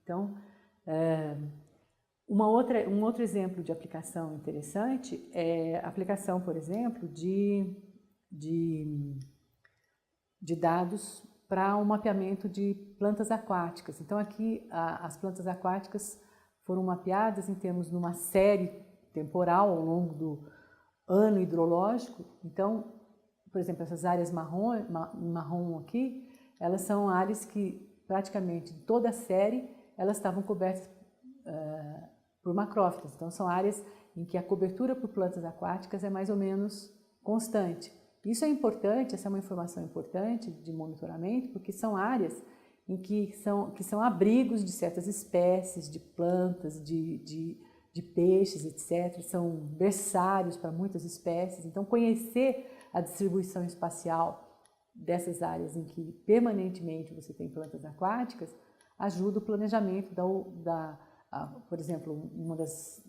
Então, um outro exemplo de aplicação interessante é a aplicação, por exemplo, de dados para o mapeamento de plantas aquáticas. Então, aqui as plantas aquáticas foram mapeadas em termos de uma série temporal ao longo do ano hidrológico. Então, por exemplo, essas áreas marrom aqui, elas são áreas que praticamente toda a série elas estavam cobertas por macrófitas. Então, são áreas em que a cobertura por plantas aquáticas é mais ou menos constante. Isso é importante, essa é uma informação importante de monitoramento, porque são áreas em que são abrigos de certas espécies, de plantas, de peixes, etc. São berçários para muitas espécies. Então, conhecer a distribuição espacial dessas áreas em que permanentemente você tem plantas aquáticas ajuda o planejamento por exemplo, uma das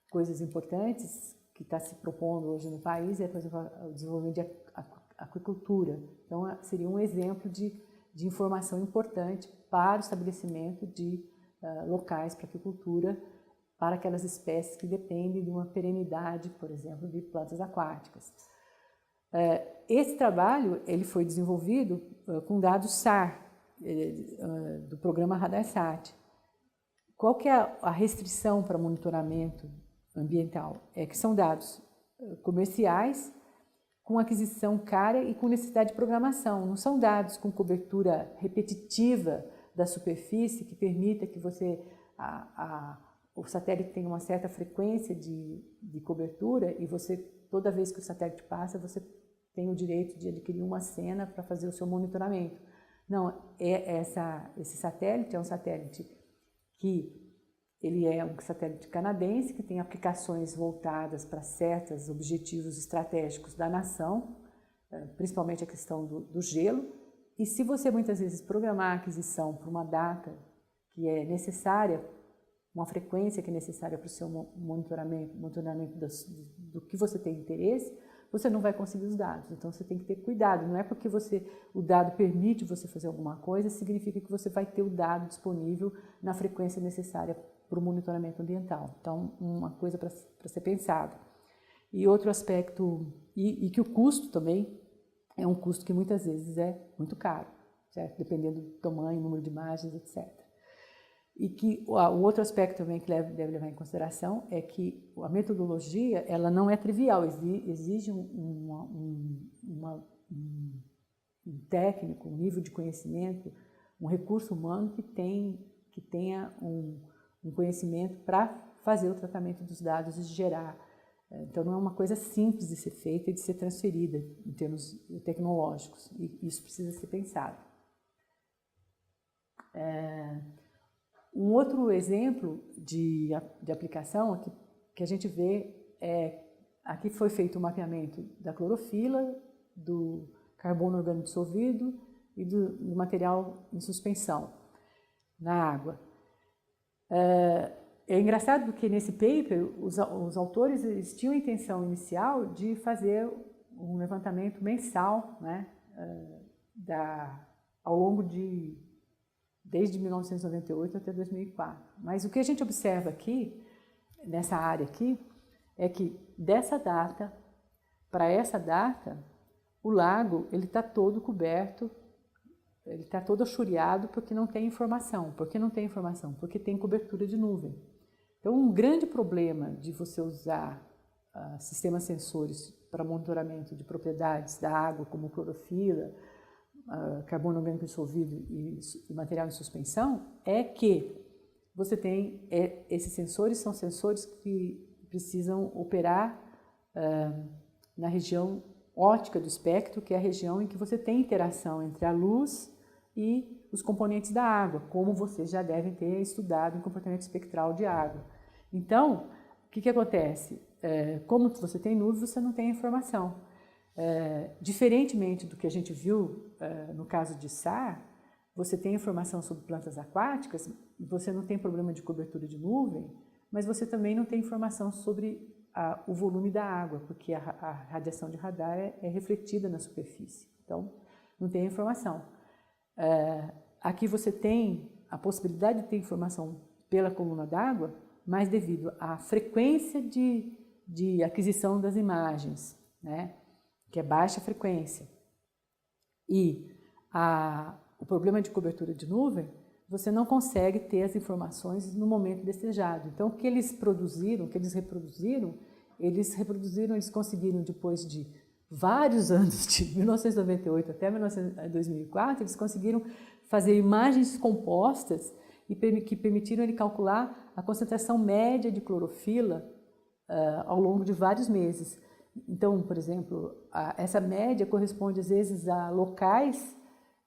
coisas importantes que está se propondo hoje no país é, por exemplo, o desenvolvimento de aquicultura. Então, seria um exemplo de informação importante para o estabelecimento de locais para aquicultura, para aquelas espécies que dependem de uma perenidade, por exemplo, de plantas aquáticas. Esse trabalho ele foi desenvolvido com dados SAR, do programa RADARSAT. Qual que é a restrição para monitoramento ambiental? É que são dados comerciais, com aquisição cara e com necessidade de programação. Não são dados com cobertura repetitiva da superfície que permita que o satélite tenha uma certa frequência de cobertura e você, toda vez que o satélite passa, você tem o direito de adquirir uma cena para fazer o seu monitoramento. Não, esse satélite é um satélite que ele é um satélite canadense que tem aplicações voltadas para certos objetivos estratégicos da nação, principalmente a questão do gelo. E se você muitas vezes programar a aquisição para uma data que é necessária, uma frequência que é necessária para o seu monitoramento do que você tem interesse, você não vai conseguir os dados. Então, você tem que ter cuidado. Não é porque o dado permite você fazer alguma coisa, significa que você vai ter o dado disponível na frequência necessária para o monitoramento ambiental. Então, uma coisa para ser pensado. E outro aspecto, e que o custo também é um custo que muitas vezes é muito caro, certo? Dependendo do tamanho, número de imagens, etc. E que o outro aspecto também que deve levar em consideração é que a metodologia ela não é trivial, exige um técnico, um nível de conhecimento, um recurso humano que tenha um conhecimento para fazer o tratamento dos dados e gerar. Então, não é uma coisa simples de ser feita e de ser transferida em termos tecnológicos, e isso precisa ser pensado. Um outro exemplo de aplicação que a gente vê aqui foi feito o mapeamento da clorofila, do carbono orgânico dissolvido e do material em suspensão na água. É engraçado porque nesse paper os autores eles tinham a intenção inicial de fazer um levantamento mensal, né, ao longo desde 1998 até 2004. Mas o que a gente observa aqui, nessa área aqui, é que dessa data para essa data, o lago ele está todo coberto, ele está todo achureado porque não tem informação. Por que não tem informação? Porque tem cobertura de nuvem. Então, um grande problema de você usar sistemas sensores para monitoramento de propriedades da água, como clorofila, carbono orgânico dissolvido e material em suspensão, é que você tem esses sensores são sensores que precisam operar na região óptica do espectro, que é a região em que você tem interação entre a luz e os componentes da água, como vocês já devem ter estudado em comportamento espectral de água. Então, o que acontece? Como você tem nuvem, você não tem informação. Diferentemente do que a gente viu no caso de SAR, você tem informação sobre plantas aquáticas, você não tem problema de cobertura de nuvem, mas você também não tem informação sobre o volume da água, porque a radiação de radar é refletida na superfície. Então, não tem informação. Aqui você tem a possibilidade de ter informação pela coluna d'água, mas devido à frequência de aquisição das imagens, né, que é baixa frequência, e o problema de cobertura de nuvem, você não consegue ter as informações no momento desejado. Então, o que eles produziram, o que eles reproduziram, eles conseguiram, depois de vários anos, de 1998 até 2004, eles conseguiram fazer imagens compostas e que permitiram ele calcular a concentração média de clorofila ao longo de vários meses. Então, por exemplo, essa média corresponde às vezes a locais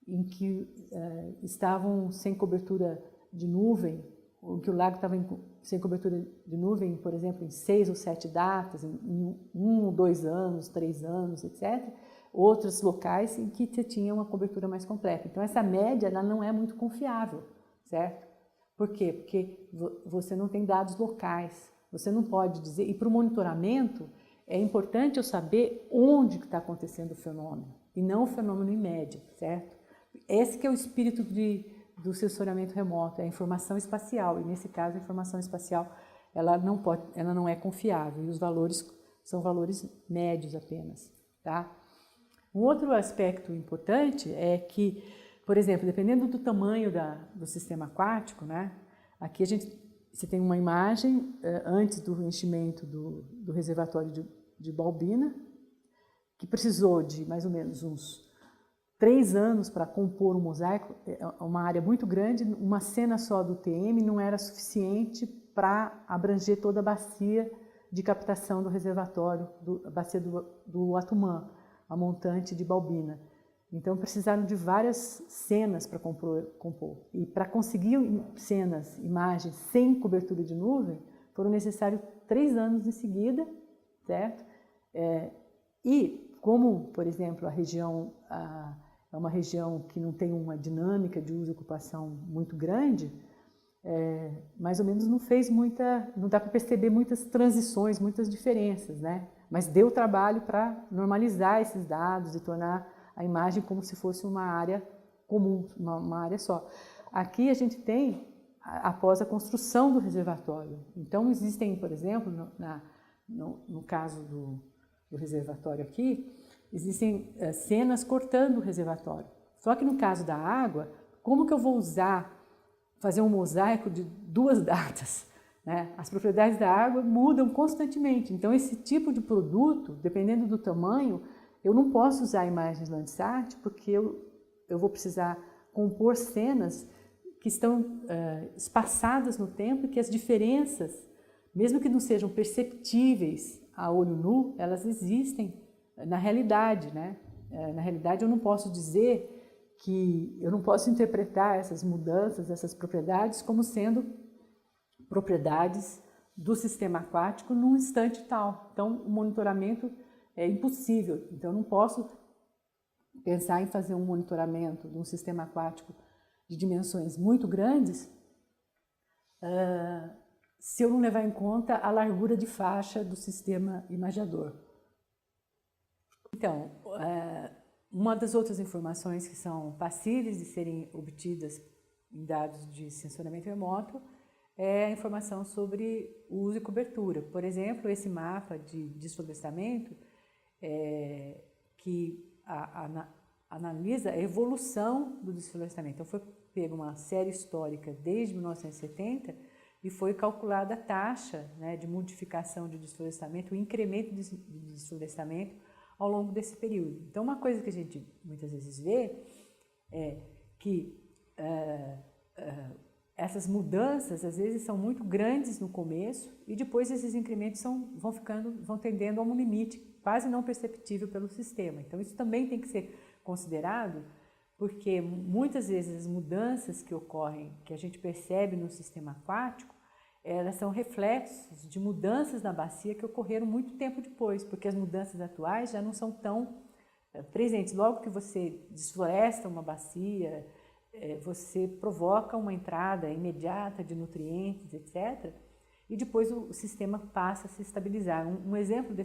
em que estavam sem cobertura de nuvem, ou que o lago estava sem cobertura de nuvem, por exemplo, em 6 ou 7 datas, em 1 ou 2 anos, 3 anos, etc. Outros locais em que você tinha uma cobertura mais completa. Então, essa média ela não é muito confiável, certo? Por quê? Porque você não tem dados locais, você não pode dizer... E para o monitoramento, é importante eu saber onde está acontecendo o fenômeno, e não o fenômeno em média, certo? Esse que é o espírito do sensoriamento remoto, é a informação espacial, e nesse caso a informação espacial ela não é confiável, e os valores são valores médios apenas, tá? Um outro aspecto importante é que, por exemplo, dependendo do tamanho do sistema aquático, né, aqui você tem uma imagem antes do enchimento do reservatório de Balbina, que precisou de mais ou menos uns 3 anos para compor um mosaico, uma área muito grande. Uma cena só do TM não era suficiente para abranger toda a bacia de captação do reservatório, a bacia do Atumã, a montante de Balbina. Então precisaram de várias cenas para compor. E para conseguir cenas, imagens sem cobertura de nuvem, foram necessários 3 anos em seguida, certo? E como, por exemplo, a região é uma região que não tem uma dinâmica de uso e ocupação muito grande, mais ou menos não dá para perceber muitas transições, muitas diferenças, né? Mas deu trabalho para normalizar esses dados e tornar a imagem como se fosse uma área comum, uma área só. Aqui a gente tem após a construção do reservatório. Então existem, por exemplo, no caso do reservatório aqui, existem cenas cortando o reservatório. Só que no caso da água, como que eu vou fazer um mosaico de 2 datas? Né? As propriedades da água mudam constantemente. Então, esse tipo de produto, dependendo do tamanho, eu não posso usar imagens Landsat, porque eu vou precisar compor cenas que estão espaçadas no tempo e que as diferenças, mesmo que não sejam perceptíveis a olho nu, elas existem na realidade, né? Na realidade, eu não posso dizer eu não posso interpretar essas mudanças, essas propriedades, como sendo propriedades do sistema aquático num instante tal. Então, o monitoramento é impossível. Então, eu não posso pensar em fazer um monitoramento de um sistema aquático de dimensões muito grandes se eu não levar em conta a largura de faixa do sistema imagiador. Então, uma das outras informações que são passíveis de serem obtidas em dados de sensoriamento remoto é a informação sobre uso e cobertura. Por exemplo, esse mapa de desflorestamento que analisa a evolução do desflorestamento. Então, foi pega uma série histórica desde 1970 e foi calculada a taxa, né, de modificação de desflorestamento, o incremento de desflorestamento ao longo desse período. Então, uma coisa que a gente muitas vezes vê é que essas mudanças, às vezes, são muito grandes no começo e depois esses incrementos vão tendendo a um limite quase não perceptível pelo sistema. Então, isso também tem que ser considerado, porque muitas vezes as mudanças que ocorrem, que a gente percebe no sistema aquático, elas são reflexos de mudanças na bacia que ocorreram muito tempo depois, porque as mudanças atuais já não são tão presentes. Logo que você desfloresta uma bacia, você provoca uma entrada imediata de nutrientes, etc., e depois o sistema passa a se estabilizar. Um exemplo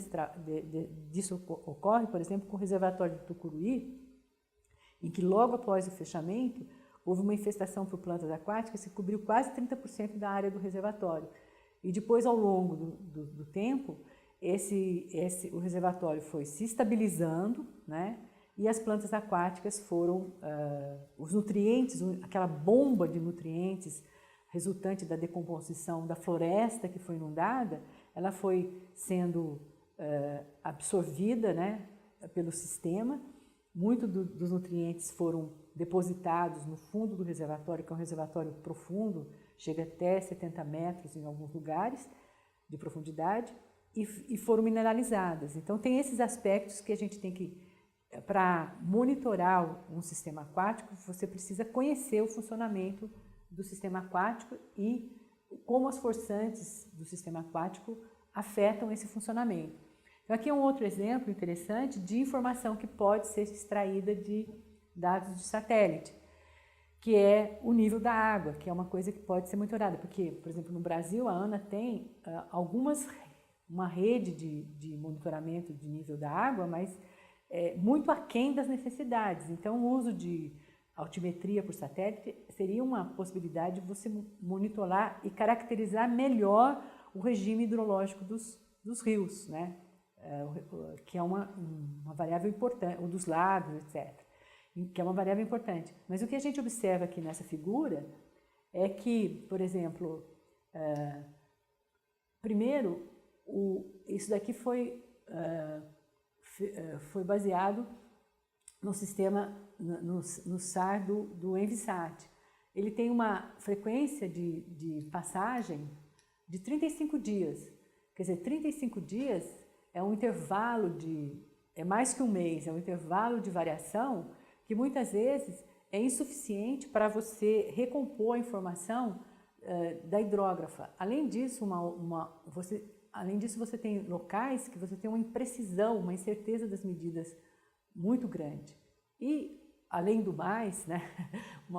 disso ocorre, por exemplo, com o reservatório de Tucuruí, em que logo após o fechamento, houve uma infestação por plantas aquáticas que cobriu quase 30% da área do reservatório. E depois, ao longo do tempo, o reservatório foi se estabilizando, né? E as plantas aquáticas foram, os nutrientes, aquela bomba de nutrientes resultante da decomposição da floresta que foi inundada, ela foi sendo absorvida, né, pelo sistema. Muitos dos nutrientes foram depositados no fundo do reservatório, que é um reservatório profundo, chega até 70 metros em alguns lugares de profundidade, e foram mineralizadas. Então, tem esses aspectos que a gente tem que, para monitorar um sistema aquático, você precisa conhecer o funcionamento do sistema aquático e como as forçantes do sistema aquático afetam esse funcionamento. Então, aqui é um outro exemplo interessante de informação que pode ser extraída de dados de satélite, que é o nível da água, que é uma coisa que pode ser monitorada, porque, por exemplo, no Brasil, a ANA tem uma rede de monitoramento de nível da água, mas muito aquém das necessidades. Então, o uso de altimetria por satélite seria uma possibilidade de você monitorar e caracterizar melhor o regime hidrológico dos rios, né? Que é uma variável importante, ou dos lagos, etc., que é uma variável importante. Mas o que a gente observa aqui nessa figura é que, por exemplo, primeiro, isso daqui foi baseado no sistema, no SAR do Envisat. Ele tem uma frequência de passagem de 35 dias. Quer dizer, 35 dias é um intervalo é mais que um mês, é um intervalo de variação que muitas vezes é insuficiente para você recompor a informação da hidrógrafa. Além disso, você tem locais que você tem uma imprecisão, uma incerteza das medidas muito grande. E, além do mais, né, um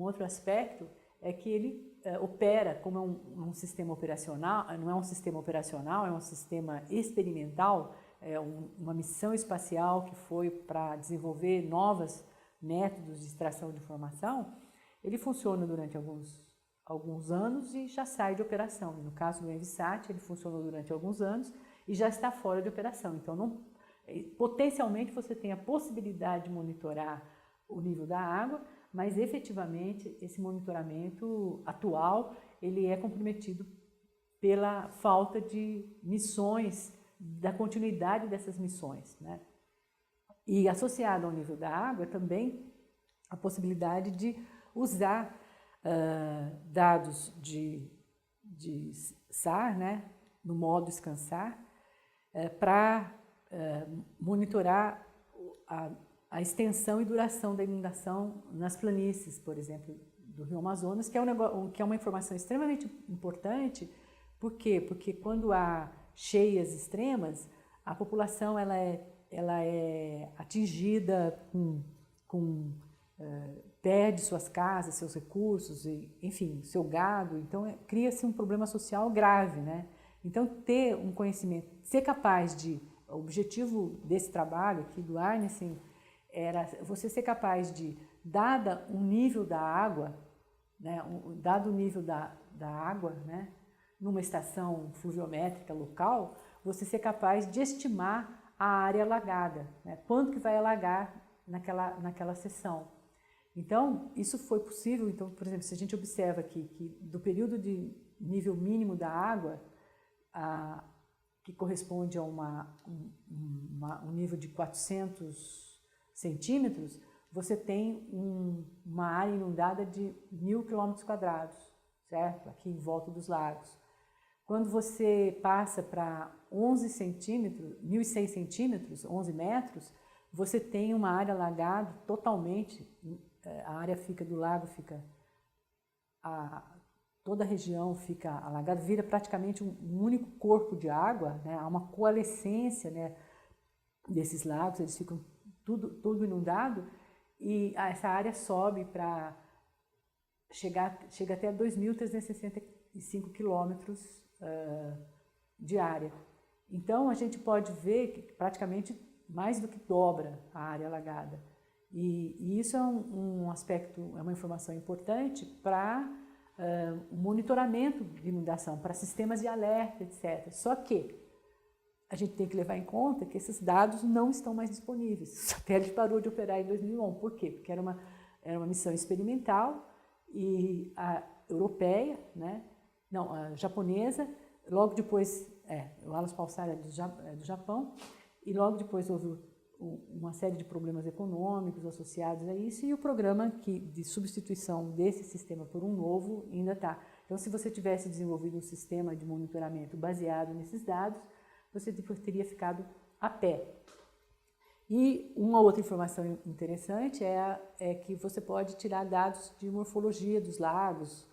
outro aspecto é que ele opera como um sistema operacional, não é um sistema operacional, é um sistema experimental, é uma missão espacial que foi para desenvolver novos métodos de extração de informação. Ele funciona durante alguns anos e já sai de operação. No caso do Envisat, ele funcionou durante alguns anos e já está fora de operação. Então, potencialmente você tem a possibilidade de monitorar o nível da água, mas efetivamente esse monitoramento atual ele é comprometido pela falta de missões, da continuidade dessas missões, né? E associado ao nível da água também a possibilidade de usar dados de SAR, né, no modo ScanSAR, para monitorar a extensão e duração da inundação nas planícies, por exemplo, do Rio Amazonas, que é uma informação extremamente importante. Por quê? Porque quando há cheias extremas, a população ela é atingida perde suas casas, seus recursos, enfim, seu gado. Então, cria-se um problema social grave, né? Então, ter um conhecimento, ser capaz o objetivo desse trabalho aqui do Arnesen era você ser capaz de, dada um nível da água, né, dado o nível da água, né, numa estação fluviométrica local, você ser capaz de estimar a área alagada, né, quanto que vai alagar naquela seção. Então, isso foi possível. Então, por exemplo, se a gente observa aqui que do período de nível mínimo da água, que corresponde a um nível de 400 centímetros, você tem uma área inundada de 1.000 km², certo? Aqui em volta dos lagos. Quando você passa para 11 centímetros, 1.100 centímetros, 11 metros, você tem uma área alagada totalmente, a área do lago toda a região fica alagada, vira praticamente um único corpo de água, né? Há uma coalescência, né, desses lagos, eles ficam tudo inundado, e essa área sobe para chega até 2.365 quilômetros de área. Então, a gente pode ver que praticamente mais do que dobra a área alagada. E isso é um aspecto, é uma informação importante para o monitoramento de inundação, para sistemas de alerta, etc. Só que a gente tem que levar em conta que esses dados não estão mais disponíveis. O satélite parou de operar em 2001. Por quê? Porque era uma missão experimental e a europeia, né? Não, a japonesa, logo depois, o Alus Pulsar é do Japão, e logo depois houve uma série de problemas econômicos associados a isso, e o programa de substituição desse sistema por um novo ainda está. Então, se você tivesse desenvolvido um sistema de monitoramento baseado nesses dados, você teria ficado a pé. E uma outra informação interessante é que você pode tirar dados de morfologia dos lagos,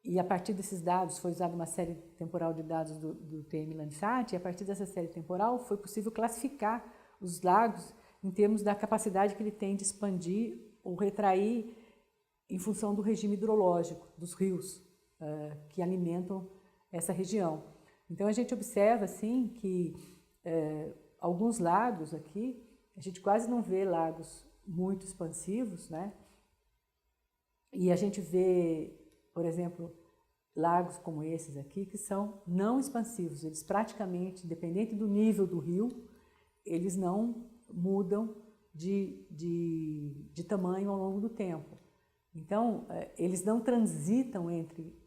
e a partir desses dados foi usada uma série temporal de dados do TM Landsat, e a partir dessa série temporal foi possível classificar os lagos em termos da capacidade que ele tem de expandir ou retrair em função do regime hidrológico dos rios que alimentam essa região. Então a gente observa assim que alguns lagos aqui, a gente quase não vê lagos muito expansivos, né? E a gente vê, por exemplo, lagos como esses aqui, que são não expansivos. Eles praticamente, independente do nível do rio, eles não mudam de tamanho ao longo do tempo. Então, eles não transitam entre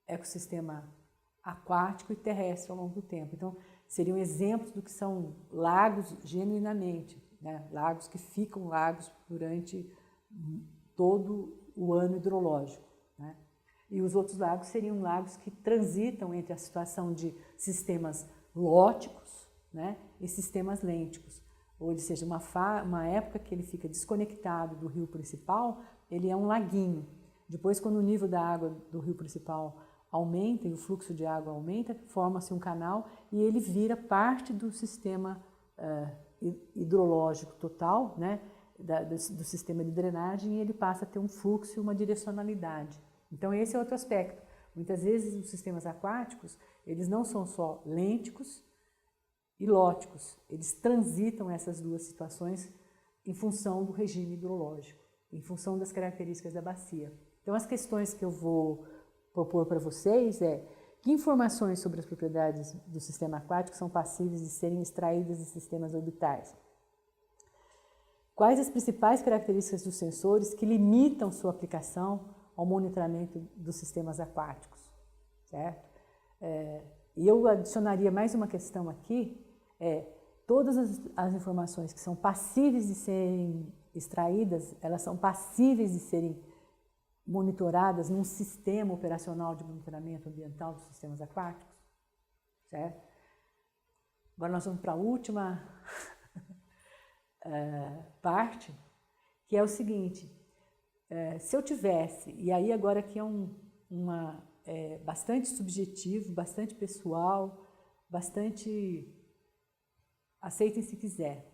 ecossistema aquático e terrestre ao longo do tempo. Então, seriam exemplos do que são lagos genuinamente, né? Lagos que ficam lagos durante todo o ano hidrológico, né? E os outros lagos seriam lagos que transitam entre a situação de sistemas lóticos, né, e sistemas lênticos. Ou seja, uma época que ele fica desconectado do rio principal, ele é um laguinho. Depois, quando o nível da água do rio principal aumenta e o fluxo de água aumenta, forma-se um canal e ele vira parte do sistema hidrológico total, né, do sistema de drenagem, e ele passa a ter um fluxo e uma direcionalidade. Então esse é outro aspecto. Muitas vezes os sistemas aquáticos, eles não são só lênticos e lóticos, eles transitam essas duas situações em função do regime hidrológico, em função das características da bacia. Então as questões que eu vou propor para vocês que informações sobre as propriedades do sistema aquático são passíveis de serem extraídas de sistemas orbitais? Quais as principais características dos sensores que limitam sua aplicação ao monitoramento dos sistemas aquáticos, certo? E eu adicionaria mais uma questão aqui, todas as informações que são passíveis de serem extraídas, elas são passíveis de serem monitoradas num sistema operacional de monitoramento ambiental dos sistemas aquáticos, certo? Agora nós vamos para a última parte, que é o seguinte: se eu tivesse, e aí agora aqui é bastante subjetivo, bastante pessoal, bastante aceitem se quiser,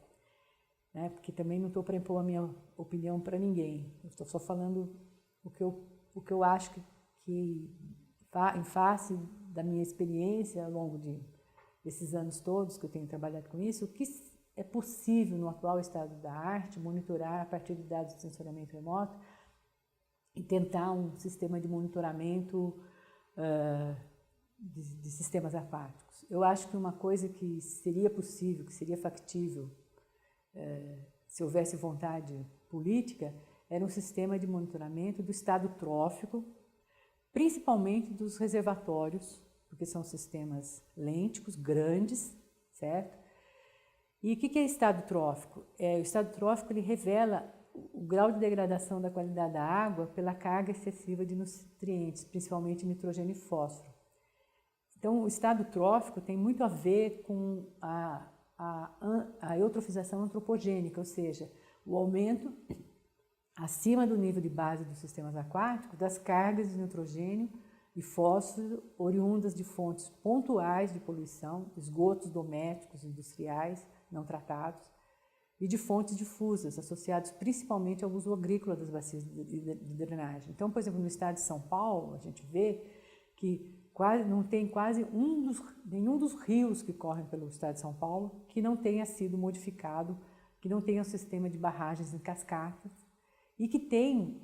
né? Porque também não estou para impor a minha opinião para ninguém, eu estou só falando o que eu acho que em face da minha experiência ao longo desses anos todos que eu tenho trabalhado com isso, o que é possível no atual estado da arte monitorar a partir de dados de sensoriamento remoto e tentar um sistema de monitoramento de sistemas aquáticos. Eu acho que uma coisa que seria possível, que seria factível, se houvesse vontade política, era um sistema de monitoramento do estado trófico, principalmente dos reservatórios, porque são sistemas lênticos, grandes, certo? E o que é estado trófico? O estado trófico ele revela o grau de degradação da qualidade da água pela carga excessiva de nutrientes, principalmente nitrogênio e fósforo. Então, o estado trófico tem muito a ver com a eutrofização antropogênica, ou seja, o aumento acima do nível de base dos sistemas aquáticos das cargas de nitrogênio e fósforo oriundas de fontes pontuais de poluição, esgotos domésticos, industriais, não tratados, e de fontes difusas, associados principalmente ao uso agrícola das bacias de drenagem. Então, por exemplo, no estado de São Paulo, a gente vê que não tem nenhum dos rios que correm pelo estado de São Paulo que não tenha sido modificado, que não tenha um sistema de barragens em cascatas e que tem,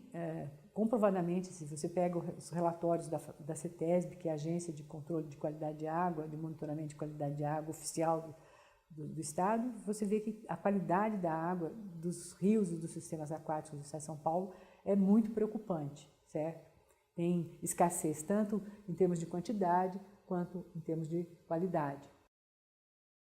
comprovadamente, se você pega os relatórios da CETESB, que é a Agência de Controle de Qualidade de Água, de Monitoramento de Qualidade de Água oficial do estado, você vê que a qualidade da água dos rios e dos sistemas aquáticos do estado de São Paulo é muito preocupante, certo? Tem escassez tanto em termos de quantidade quanto em termos de qualidade.